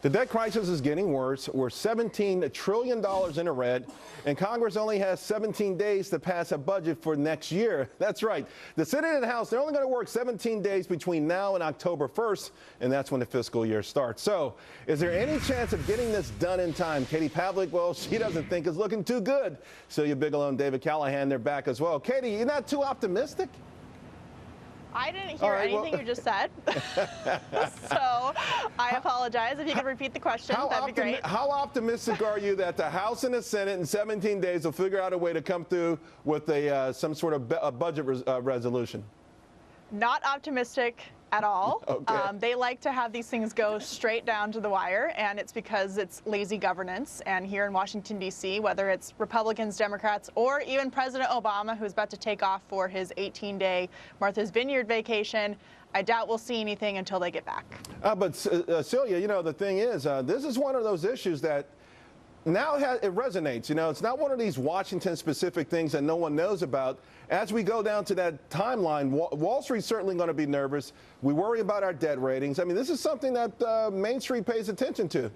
The debt crisis is getting worse. We're $17 trillion in the red, and Congress only has 17 days to pass a budget for next year. That's right. The Senate and the House, they're only going to work 17 days between now and October 1st, and that's when the fiscal year starts. So is there any chance of getting this done in time? Katie Pavlich, well, she doesn't think it's looking too good. Celia, Bigelow, and David Callahan, they're back as well. Katie, you're not too optimistic? I didn't hear anything you just said, so I apologize. If you could repeat the question, that'd be great. How optimistic are you that the House and the Senate in 17 days will figure out a way to come through with some sort of budget resolution? Not optimistic at all. Okay. They like to have these things go straight down to the wire, and it's because it's lazy governance. And here in Washington, D.C., whether it's Republicans, Democrats, or even President Obama, who's about to take off for his 18-day Martha's Vineyard vacation, I doubt we'll see anything until they get back. But Celia, you know, the thing is, this is one of those issues that now it resonates. You know, it's not one of these Washington-specific things that no one knows about. As we go down to that timeline, Wall Street's certainly going to be nervous. We worry about our debt ratings. I mean, this is something that Main Street pays attention to.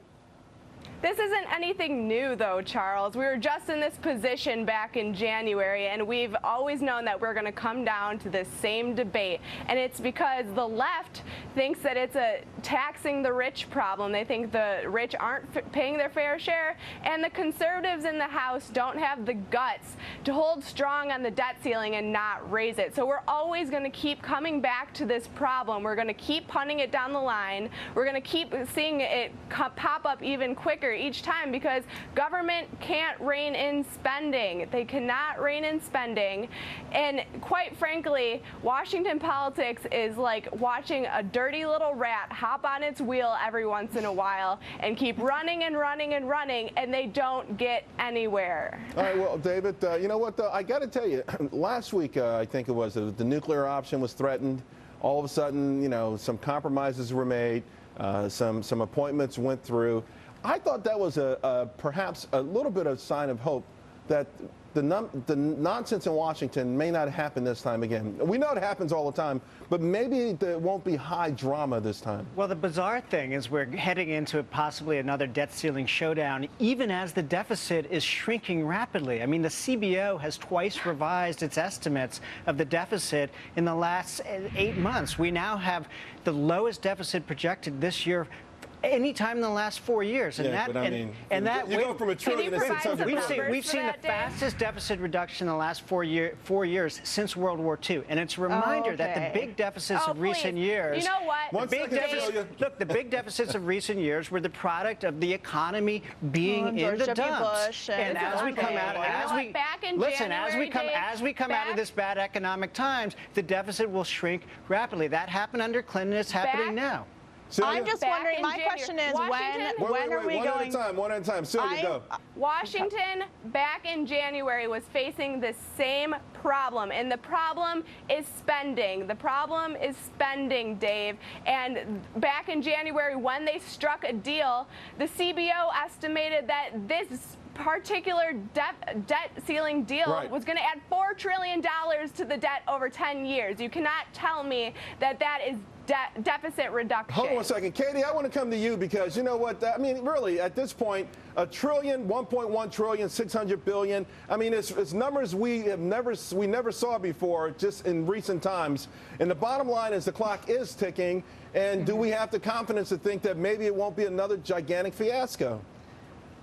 This isn't anything new, though, Charles. We were just in this position back in January, and we've always known that we're going to come down to this same debate. And it's because the left thinks that it's a taxing the rich problem. They think the rich aren't paying their fair share, and the conservatives in the House don't have the guts to hold strong on the debt ceiling and not raise it. So we're always going to keep coming back to this problem. We're going to keep punting it down the line. We're going to keep seeing it pop up even quicker each time, because government can't rein in spending. They cannot rein in spending. And quite frankly, Washington politics is like watching a dirty little rat hop on its wheel every once in a while and keep running and running and running, and they don't get anywhere. All right, well, David, you know what, though? I got to tell you, last week, I think it was, the nuclear option was threatened. All of a sudden, you know, some compromises were made, some appointments went through. I thought that was perhaps a little bit of sign of hope that the nonsense in Washington may not happen this time again. We know it happens all the time, but maybe there won't be high drama this time. Well, the bizarre thing is we're heading into possibly another debt ceiling showdown, even as the deficit is shrinking rapidly. I mean, the CBO has twice revised its estimates of the deficit in the last 8 months. We now have the lowest deficit projected this year any time in the last 4 years, and you go from $1 trillion to $600 We've seen the fastest deficit reduction in the last 4 years since World War II, and it's a reminder that the big deficits of recent years. You know what? The big deficits of recent years were the product of the economy being in the dumps. And as we come out, as we come out of this bad economic times, the deficit will shrink rapidly. That happened under Clinton. It's happening now. I'm just wondering, my question is, when are we going? One at a time. Celia, go. Washington, back in January, was facing the same problem, and the problem is spending. The problem is spending, Dave. And back in January, when they struck a deal, the CBO estimated that this particular debt ceiling deal was going to add $4 trillion to the debt over 10 years. You cannot tell me that that is deficit reduction. Hold on one second. Katie, I want to come to you because you know what? I mean, really, at this point, $1 trillion, $1.1 trillion, $600 billion. I mean, it's numbers we never saw before, just in recent times. And the bottom line is the clock is ticking. And do we have the confidence to think that maybe it won't be another gigantic fiasco?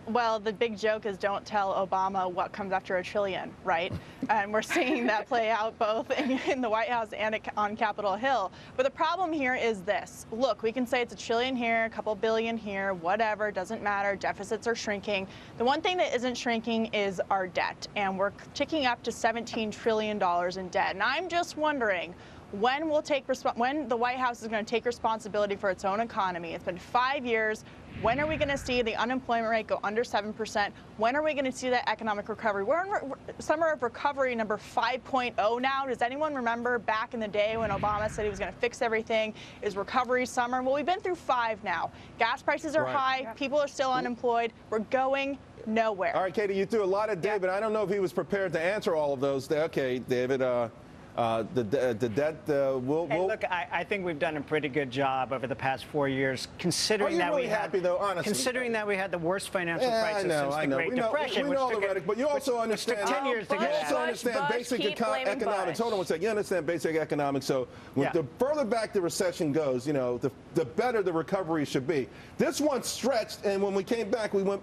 Well, the big joke is don't tell Obama what comes after $1 trillion, right? And we're seeing that play out both in the White House and on Capitol Hill. But the problem here is this. Look, we can say it's $1 trillion here, a couple billion here, whatever, doesn't matter. Deficits are shrinking. The one thing that isn't shrinking is our debt. And we're ticking up to $17 trillion in debt. And I'm just wondering, when the White House is going to take responsibility for its own economy. It's been 5 years. When are we going to see the unemployment rate go under 7%? When are we going to see that economic recovery? We're in summer of recovery number 5.0 now. Does anyone remember back in the day when Obama said he was going to fix everything? Is recovery summer? Well, we've been through 5 now. Gas prices are high. People are still unemployed. We're going nowhere. All right, Katie, you threw a lot at David. I don't know if he was prepared to answer all of those. Okay, David. The debt will. Hey, look, I think we've done a pretty good job over the past 4 years, considering that we had, though, honestly? Considering that we had the worst financial crisis since the Great Depression, we know the rhetoric, but you also understand. 10 years to you get also understand basic economics. Hold on one second. You understand basic economics. So the further back the recession goes, the better the recovery should be. This one stretched, and when we came back, we went,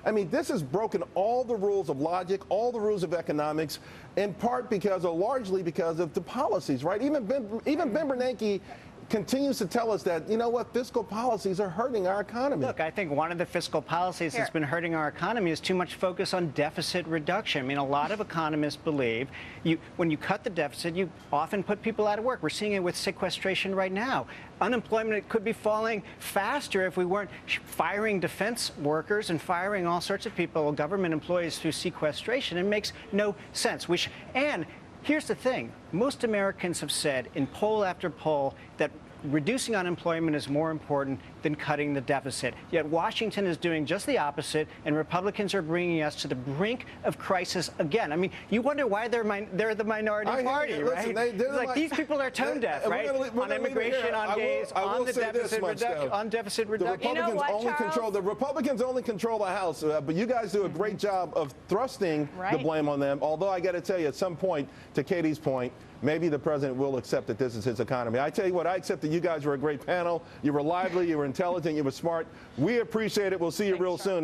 I mean, this has broken all the rules of logic, all the rules of economics, in part because, or largely because of the policies, right? Even Ben Bernanke continues to tell us that, fiscal policies are hurting our economy. Look, I think one of the fiscal policies that's been hurting our economy is too much focus on deficit reduction. I mean, a lot of economists believe when you cut the deficit, you often put people out of work. We're seeing it with sequestration right now. Unemployment could be falling faster if we weren't firing defense workers and firing all sorts of people, government employees, through sequestration. It makes no sense. And here's the thing. Most Americans have said in poll after poll that reducing unemployment is more important than cutting the deficit. Yet Washington is doing just the opposite, and Republicans are bringing us to the brink of crisis again. I mean, you wonder why they're the minority party, right? It's like these people are tone deaf, right? On immigration, on gays, on the deficit reduction, on deficit reduction. The Republicans only control the House, but you guys do a great job of thrusting the blame on them. Although I got to tell you, at some point, to Katie's point, maybe the president will accept that this is his economy. I tell you what, I accept that you guys were a great panel. You were lively, you were intelligent, you were smart. We appreciate it. We'll see you real soon.